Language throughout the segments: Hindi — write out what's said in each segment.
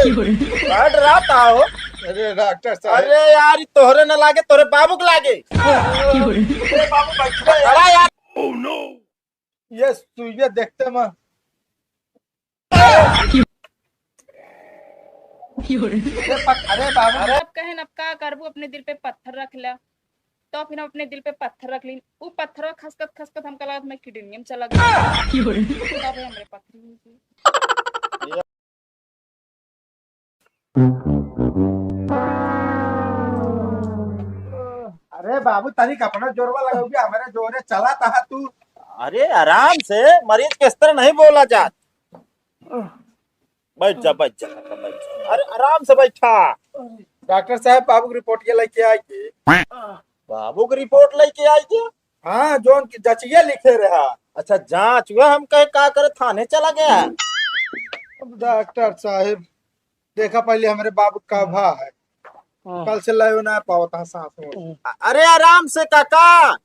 क्या डराता हो? अरे डॉक्टर साहब, अरे यार ये तोहरे न लागे तोरे बाबू के लागे। अरे बाबू बैठो यार। खड़ा यार। ये सुइया देखते मैं। अरे बाबू, अरे अब कहे अब का करबू, अपने दिल पे पत्थर रख ला। तो फिर हम अपने दिल पे पत्थर रख ली, वो पत्थर खसकत खसकत हमका लगा मैं किडनी में चला गया। तब हमरे पत्थर हुई थी। अरे बाबू तनिक अपना जोरवा लगाओगे, हमारे जोरे चला था तू। अरे आराम से, मरीज किस तरह नहीं बोला जात। बैठ जा बैठ जा बैठ जा। अरे आराम से बैठा। डॉक्टर साहब बाबू की रिपोर्ट के लेके आई थी। बाबू की रिपोर्ट लेके आई थी। हाँ, जो उनकी जचिया लिखे रहा। अच्छा जांच हुआ, हम कहे का करे थाने चला गया। डॉक्टर साहब देखा पहले हमारे बाबू का भा है, कल से लायो ना पाओ था सांस में। अरे आराम से काका।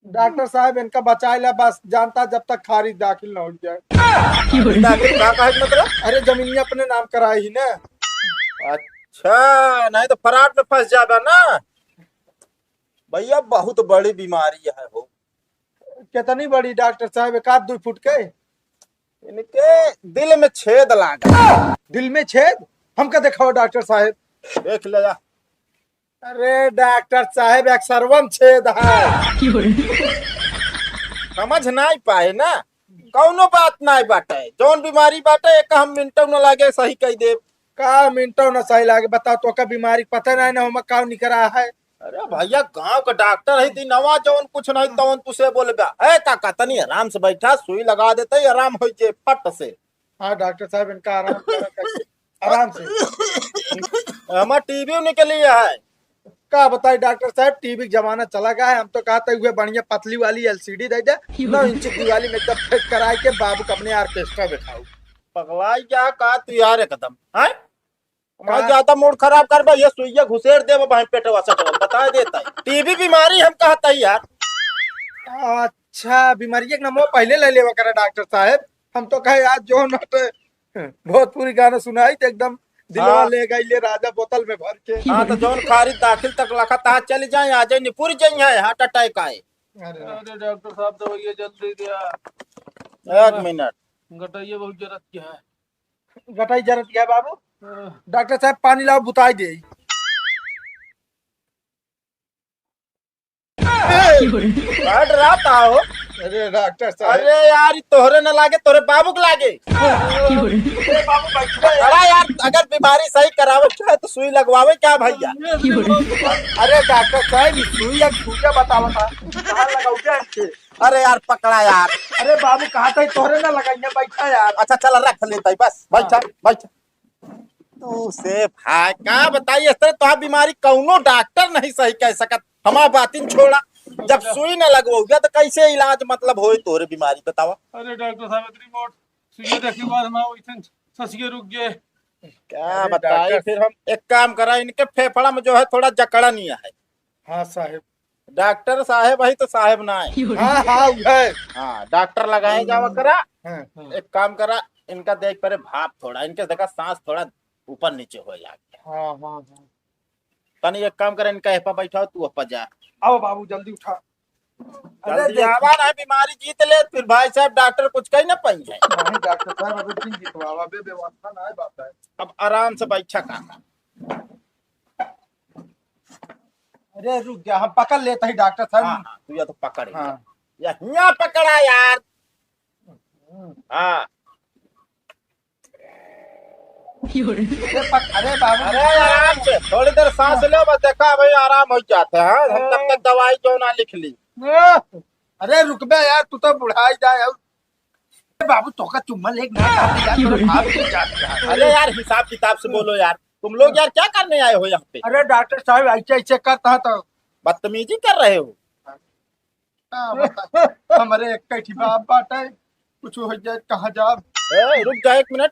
डॉक्टर साहब इनका बचाए ला, बस जानता जब तक खारिज दाखिल न हो जाए। दाखिल का कहे मतलब? अरे जमीनिया अपने नाम कराई ही ना। अच्छा नहीं तो फराड में फंस जाबा ना भैया। बहुत बड़ी बीमारी है वो। कितनी बड़ी डॉक्टर साहब? एक आध 2 फुट के? इनके दिल में छेद लागा। दिल में छेद? हमका दिखाओ डॉक्टर साहब। देख ले जा। अरे डॉक्टर साहब एक सर्वम छेद है। समझ नहीं पाए ना, कौनो बात नहीं बाटे। जौन बीमारी बाटे एक हम मिनटों न लागे सही कह दे। का मिनटों न सही लागे? बताओ तो का बीमारी पता नहीं ना हम का निकरा है। अरे भैया गांव का डॉक्टर है ती नवा, जौन कुछ नहीं तौन तुसे बोलबा। ए काका तनी आराम से बैठा, सुई लगा देते आराम हो जे फट से। हाँ डॉक्टर साहब इनका आराम करो, आराम से। हमारा टीवी निकली है। का बताए डॉक्टर साहब, टीवी का जमाना चला गया है। हम तो कहते हुए बढ़िया पतली वाली एलसीडी दे दे, 9 इंच की वाली में जब फिट कराए के बाबू को अपने ऑर्केस्ट्रा दिखाओ। पगलाई क्या का तू यार एकदम है। मैं का? ज्यादा मूड खराब कर बा, ये सुइया घुसेड़ दे भाई पेटवा सटवा बता देता है। टीबी बीमारी हम कहता ही यार। अच्छा बीमारी एक नंबर पहले ले लेवा करा डॉक्टर साहब। हम तो कहे आज जो नट भोजपुरी गाना सुनाई तो एकदम दिलवा हाँ। ले गई ले राजा बोतल में भर के। हाँ तो जौन खारिज दाखिल तक लखा ता चल जाए, आ जाए निपुर जाए है हार्ट अटैक आए। अरे डॉक्टर साहब दवाइयाँ जल्दी दिया। एक मिनट। गटाइए बहुत जरूरत क्या है। गटाई जरूरत क्या है बाबू? डॉक्टर साहब पानी लाओ बुताई दे। क्या डराता हो? अरे डॉक्टर साहब, अरे यार ये तोहरे न लागे तोरे बाबू के लागे। अरे बाबू बैठो यार। खड़ा यार, अगर बीमारी सही करावे चाहे तो सुई लगवावे क्या भैया। अरे डॉक्टर साहब सुई या सूजा बतावा था कहाँ लगाऊ क्या इनके? अरे यार पकड़ा यार। अरे बाबू कहा था तोहरे ना लगाइए, बैठा यार। अच्छा चल रख लेता है बस। बैठा बैठा तू से भाई का बताइए, इस तरह तो बीमारी कौनो डॉक्टर नहीं सही कह सकत। हमारा बातिन छोड़ा, जब सुई न लगवाओगे तो कैसे इलाज मतलब होए तोरे बीमारी बतावा। अरे डॉक्टर साहब रिपोर्ट सुइया देखे के बाद हम इतने ससिए रुक गए। क्या अरे बताइए डॉक्टर- फिर हम एक काम करा, इनके फेफड़ा में जो है थोड़ा जकड़ा नहीं है। हाँ साहब। डॉक्टर साहेब है तो साहेब ना है। हाँ हाँ है। हाँ डॉक्टर लगाए जावा करा। हाँ। एक काम करा, इनका देख परे भाप थोड़ा, इनके देखा सांस थोड़ा ऊपर नीचे हो जाए। हाँ हाँ। तनी एक काम करा, इनका एपा बैठाओ तू अपा जा। आओ बाबू जल्दी उठा। अरे जल्दी आवा ना, बीमारी जीत ले फिर भाई साहब डॉक्टर कुछ कही ना पाई है। नहीं डॉक्टर साहब अभी दिन जितवावा बे व्यवस्था ना है बात है। अब आराम से बैठा काका। अरे रुक जा, हम पकड़ लेते हैं डॉक्टर साहब। हाँ हाँ तू या तो पकड़ हाँ। या यहाँ पकड़ा यार। हाँ अरे बाबू, अरे आराम से थोड़ी देर सांस लो बस, देखा भाई आराम हो जाते हैं। हम तब तक दवाई जो ना लिख ली। अरे रुक बे यार, तू तो बुढ़ाई जाए। अरे बाबू तो का चुम्मा लेक ना खाते यार, थोड़ा भाप की जाती है। अरे यार हिसाब किताब से बोलो यार, तुम लोग यार क्या करने आए हो यहाँ पे? अरे डॉक्टर साहब ऐसे ऐसे करता है तो बदतमीजी कर रहे हो। हमारे एक कैठी बाप बात है, कुछ हो जाए कहाँ जाब। रुक जा एक मिनट,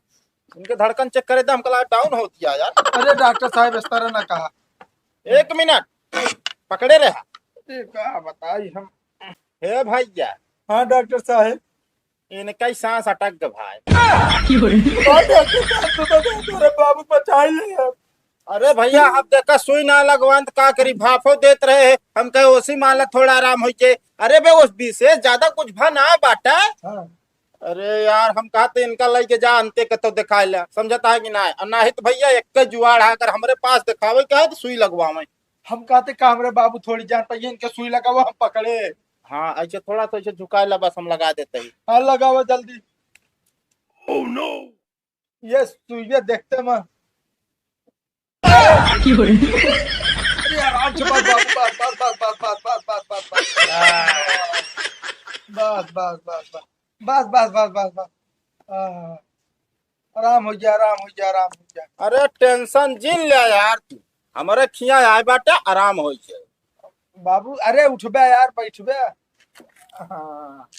इनके धड़कन चेक करे, दम कला डाउन होती है यार। अरे डॉक्टर साहब इस तरह ना कहा। एक मिनट पकड़े रहा। अरे क्या बताई हम। हे भैया, हाँ डॉक्टर साहब। इनका ही सांस अटक गया भाई। अरे बाबू बचाई ले। अरे भैया अब देखा सुई ना लगवान तो का करी, भाफो देत रहे हम कहे ओसी मान ला थोड़ा आराम हो के। अरे बे उस विशेष ज्यादा कुछ भा ना बाटा। हाँ। अरे यार हम कहते इनका लेके जा अंते के तो दिखाए ला, समझता है कि ना, और ना ही तो भैया एक जुआड़ आकर हमारे पास दिखावे क्या है तो सुई लगवावे। हम कहते कामरे बाबू थोड़ी जान पाइए, इनके सुई लगाओ हम पकड़े। हाँ ऐसे थोड़ा तो ऐसे झुकाए ला, बस हम लगा देते ही। हाँ लगाओ जल्दी। ये सुइया देखते मैं। अरे आराम से बस बाबू, बस। आराम हो गया, आराम हो गया, आराम हो गया। अरे टेंशन जिन ले यार तू, हमारे खिया आए बाटे आराम हो जाए। बाबू अरे उठबे यार, बैठबे। हाँ।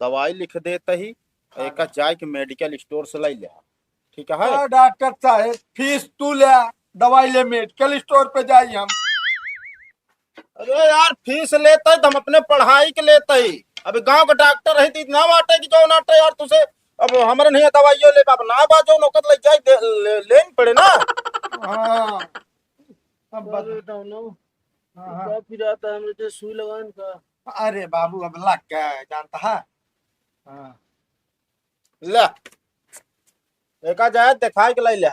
दवाई लिख देते ही एक जाए के मेडिकल स्टोर से ले ले, ठीक है। हाँ, डॉक्टर साहब फीस तू ले, दवाई ले मेडिकल स्टोर पे जाई हम। अरे यार फीस लेते ही तो हम अपने पढ़ाई के लेते ही। अभी गांव का डॉक्टर रही थी ना बाटे की जो नाटे यार तुझे, अब हमारे नहीं दवाइयों ले बाप ना बाजो नौकत लग जाए लेन पड़े ना। हाँ अब क्या फिर आता है मुझे सुई लगाने का। अरे बाबू अब लग गया है, जानता है। हाँ। ले देखा जाए दिखाई के ले ले।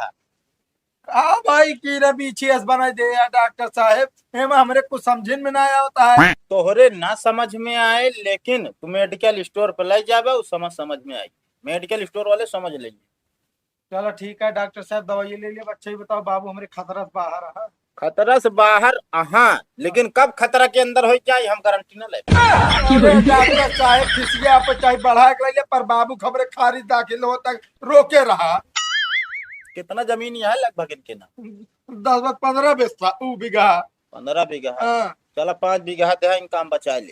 हाँ भाई की रे बीछीएस बना दे यार डॉक्टर साहब, एम हमरे कुछ समझ में ना आता है। तोहरे ना समझ में आए लेकिन तू मेडिकल स्टोर पर ले जाबे उस समझ में आई, मेडिकल स्टोर वाले समझ लेंगे। चलो ठीक है डॉक्टर साहब, दवाई ले लिया। बच्चे बताओ बाबू हमारे खतरा से बाहर है। खतरा से बाहर हाँ, लेकिन कब खतरा के अंदर हो जाए हम गारंटी ना ले। अरे डॉक्टर साहब फिसिया पे चाहे बढ़ा के ले ले, पर बाबू खबरे खारिज दाखिल हो तक रोके रहा। कितना जमीन यहाँ है लगभग इनके ना? 10-15 बीघा। 15 बीघा। हाँ। चलो 5 बीघा दे इनका हम बचा ले।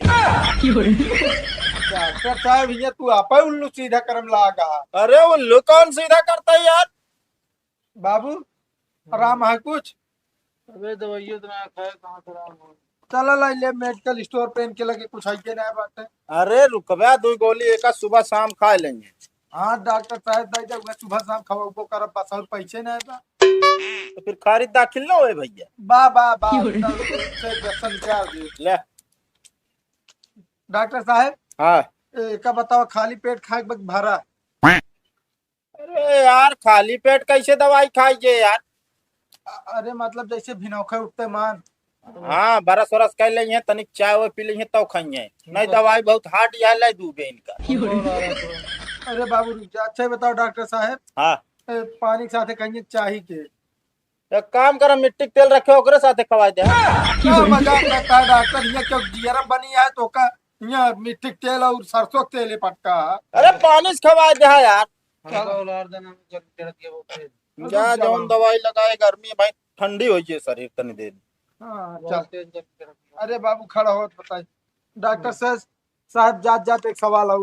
डॉक्टर साहब ये तू आप उल्लू सीधा करम लागा। अरे उल्लू कौन सीधा करता है यार? बाबू आराम है कुछ? अबे दवाइयाँ तो ना खाए, कहाँ से आराम हो। चलो ला ले मेडिकल स्टोर पे, इनके लगे कुछ है ना बात है। अरे रुकबा 2 गोली एक सुबह शाम खा लेंगे। हाँ डॉक्टर साहब दे जब सुबह शाम खाओ करब, बस और पैसे ना है तो फिर खारिज दाखिल ना होए भैया। बा ले डॉक्टर साहब हाँ। का बताओ खाली पेट खाए के भरा। अरे यार खाली पेट कैसे दवाई खाइए यार? अरे मतलब जैसे भिनौखे उठते मान। हाँ बरस वरस कर लेंगे, तनिक चाय वो पी लेंगे तब खाइए, नहीं दवाई बहुत हार्ड या ले दूबे इनका। अरे बाबू रुक जा। अच्छा बताओ डॉक्टर साहब, हाँ पानी के साथ कहीं चाही के? एक काम कर मिट्टी के तेल रखे ओकरे साथे खवा दे। क्या मजाक करता है डॉक्टर, ये क्यों जियरम बनी है तो का यहाँ मिट्टी के तेल और सरसों के तेल पटका। अरे पानी से खवा दे यार। हमको उलार देना में जब जरूरत है वो फिर जा जौन दवाई लगाए, गर्मी है भाई, ठंडी हो जाए शरीर तनी देर। हाँ बहुत चल। तेज जब जरूरत है। अरे बाबू खड़ा हो तो बताइए। डॉक्टर साहब जात एक सवाल है।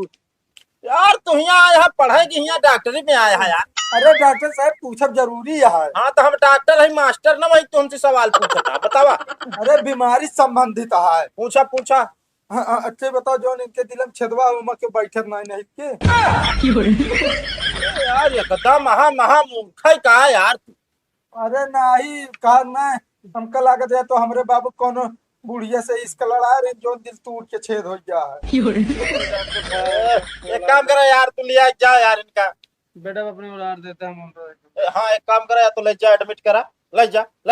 यार तू यहाँ आया है पढ़ाई की, यहाँ डॉक्टरी में आया है यार? अरे डॉक्टर साहब पूछब जरूरी है। हाँ तो हम डॉक्टर है मास्टर ना, वही तुमसे सवाल पूछा था, बतावा। अरे बीमारी संबंधित है। पूछा पूछा। हाँ, अच्छे बताओ जो इनके दिलम छेदवा उमा के बैठक नहीं के। यार एकदम महा मूर्ख है का यार तू? अरे नहीं कहा नहीं, हमका लागत है तो हमरे बाबू कोनो बुढ़िया से इसका लड़ा रहे जो दिल टूट के छेद हो गया है। एक काम करा यार, तू लिया जा यार इनका। बेटा अपने उलार देता है हम। हाँ एक काम करा, या तो ले जा एडमिट करा, ले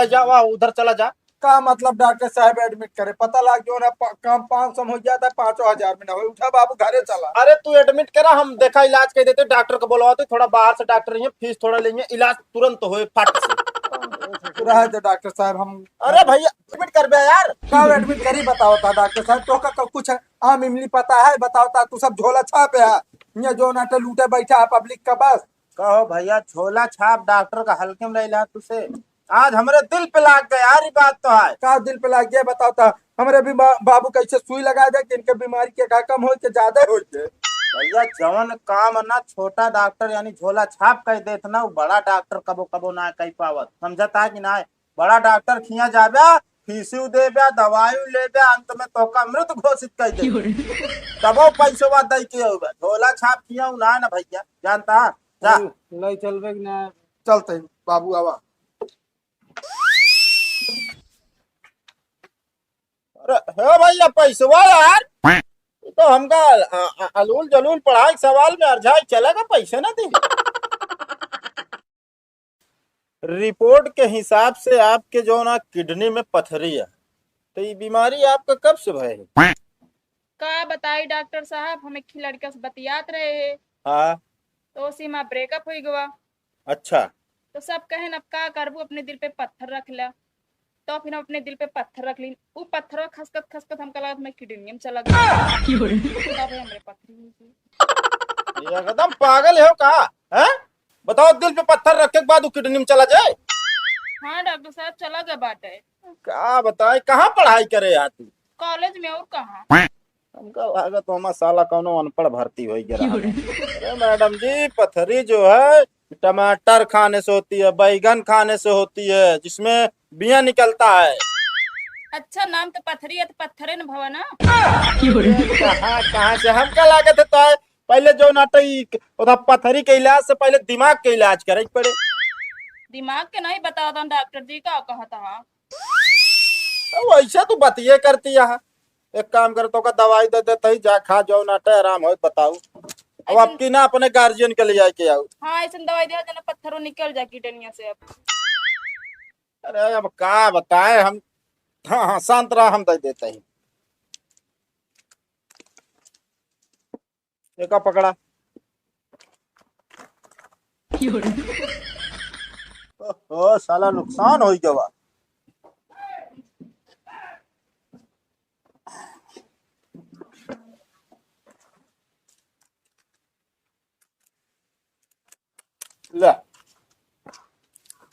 जा वहाँ उधर चला जा। का मतलब डॉक्टर साहब एडमिट करे, पता लग जो ना काम 500 हो जाता है, 5,000 में ना हो। उठा बाबू घरे चला। अरे तू एडमिट करा, हम देखा इलाज कर देते, डॉक्टर को बोलवाते, थोड़ा बाहर से डॉक्टर है, फीस थोड़ा लेंगे, इलाज तुरंत हो फट से। रह दे डॉक्टर साहब हम। अरे भैया एडमिट कर बे यार। कब एडमिट करी बताओ था डॉक्टर साहब, तो का कुछ आम इमली पता है बताओ था? तू सब झोला छापे है ये जो नाटे लूटे बैठा है पब्लिक का बस। कहो भैया झोला छाप डॉक्टर का हल्के में ले तुझसे, आज हमारे दिल पे लाग गया यार, ये बात तो है। का दिल पे लग गया बताओ था? हमारे भी बाबू कैसे सुई लगा दे कि इनके बीमारी के का कम हो के ज्यादा हो के। भैया जवन काम ना छोटा डॉक्टर यानी झोला छाप कह देत ना, वो बड़ा डॉक्टर कबो कबो ना कह पावत, समझता है कि ना? बड़ा डॉक्टर खिया जाबे फीसू दे बे दवाई ले बे अंत में तो का मृत घोषित कर दे तबो पैसवा दई के होबे झोला छाप किया ना ना भैया जानता जा लाई चलबे कि ना चलते हैं, बाबू आवा। अरे हे भैया पैसवा यार ये तो हमका अलूल जलूल पढ़ाई सवाल में अर्झाई चलेगा पैसे ना दे रिपोर्ट के हिसाब से आपके जो ना किडनी में पथरी है तो ये बीमारी आपका कब से भय है का बताई डॉक्टर साहब, हम एक लड़का से बतियात रहे हैं हाँ तो उसी में ब्रेकअप हो गवा। अच्छा तो सब कहे अब का करबू, अपने दिल पे पत्थर रख ला। तो फिर हम अपने दिल पे पत्थर रख ली, वो पत्थर खसकत खसकत हमका लगा मैं किडनी में चला गया। तब हमरे पत्थरी हुई थी। ये एकदम पागल हो का है बताओ दिल पे पत्थर रखने के बाद वो किडनी में चला जाए हाँ डॉक्टर साहब चला गया बाटे, क्या बताए कहाँ पढ़ाई करे यार तू कॉलेज में और कहाँ। हमका लगा तो हमारा साला कौनो अनपढ़ भर्ती हो गया अरे मैडम जी पथरी जो है टमाटर खाने से होती है बैगन खाने से होती है जिसमें बिया निकलता है अच्छा नाम तो पथरी है तो पत्थरे न भवा ना। कहाँ कहाँ से हमका लागत है तो पहले जो नाटक उधर पथरी के इलाज से पहले दिमाग के इलाज करे पड़े दिमाग के नहीं बता था डॉक्टर जी का कहा था। तो वैसे तू बतिये करती है एक काम कर तो का दवाई दे देते ही जा खा जाओ नाटे आराम हो बताऊ अब आपकी ना अपने गार्जियन के लिए जाए के आओ। हाँ ऐसा दवाई दिया जना पत्थरों निकल जाए किडनिया से अब। अरे अब क्या बताए हम हाँ हाँ शांत रहा हम दे देते ही एक पकड़ा ओ साला नुकसान हो गया ले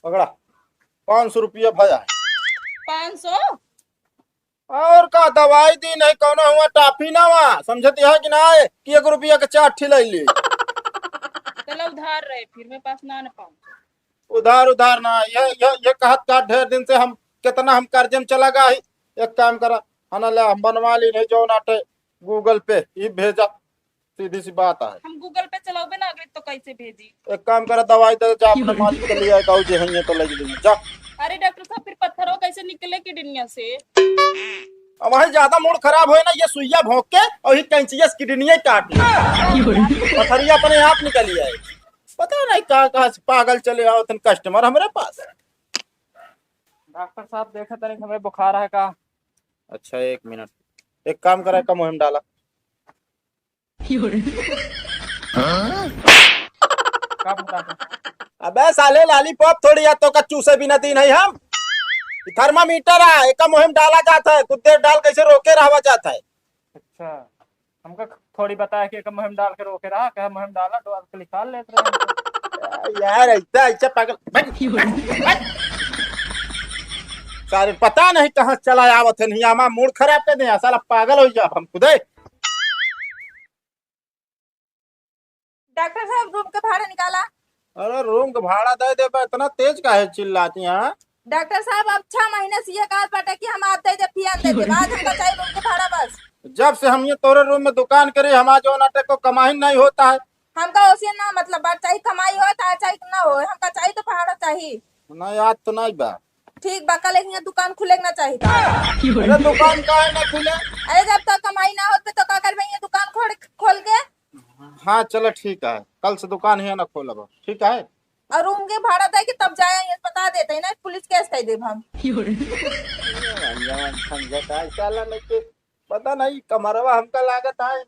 पकड़ा 500 रुपया भया 500 और का दवाई दी नहीं कौन हुआ टाफी ना हुआ समझती है कि ना है कि 1 रुपया के चाठी ले ली चलो उधार रहे फिर मेरे पास ना पाऊँ उधार उधार ना ये कहत का ढेर दिन से हम कितना हम कर्जे में चला गया ही एक काम करा हना ले हम बनवा ली नहीं जो नाटे गूगल पे ये भेजा सीधी सी बात है हम गूगल पे चलाओगे ना अगले तो कैसे भेजी। एक काम करा दवाई दे जा अपने मालिक के लिए गाँव जे हैं तो लग लीजिए जा। अरे डॉक्टर साहब फिर पत्थरों कैसे निकले किडनिया से। अब वही ज्यादा मूड खराब होए ना ये सुइया भोंक के और ही कैंचिया किडनी काट ली पथरिया अपने आप निकली है पता नहीं कहाँ से पागल चले आओ तुम कस्टमर हमारे पास। डॉक्टर साहब देखा तनिक हमें बुखार है का। अच्छा 1 मिनट एक काम करा का मुहिम डाला का बता अबे साले लॉलीपॉप थोड़ी या तो का चूसे भी नहीं है हम थर्मामीटर है एक मुहिम डाला जाता है कुछ देर डाल कैसे रोके रहा जाता है। अच्छा हमको थोड़ी बताया कि एक मुहिम डाल के रोके रहा क्या मुहिम डाला डॉल के निकाल लेते रहे यार ऐसा ऐसा पागल सारे पता नहीं कहाँ चला आवत है नहीं हमारा मूड खराब कर दे साला पागल हो जा हम खुदे। डॉक्टर साहब रूम का भाड़ा निकाला। अरे रूम का भाड़ा दे दे इतना तेज काहे चिल्लाती हैं। डॉक्टर साहब अब 6 महीने से ये कहा बाटे कि हम आते दे फिर दे बाद हमका चाहिए रूम का भाड़ा बस। जब से हम ये तोरे रूम में दुकान करे हमारा जो नाटक को कमाई नहीं होता है हमका उसे ना मतलब बात चाहिए कमाई हो चाहे ना हो हमका चाहिए तो भाड़ा चाहिए। नहीं याद तो नहीं बा ठीक बा कल यहाँ दुकान खुले ना चाहिए था। अरे दुकान काहे ना खुले। अरे जब तक कमाई ना होते तो क्या करबे ये दुकान खोल के। हाँ चलो ठीक है कल से दुकान ही ना खोलब ठीक है और रूम के भाड़ा दे के तब जाए ये बता देते हैं ना पुलिस केस कर दे हम। साला नहीं के पता नहीं कमरवा हमका लागत है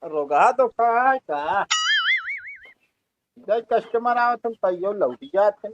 रोगा तो का जब कस्टमर आओ तुम तैयो लौट जाते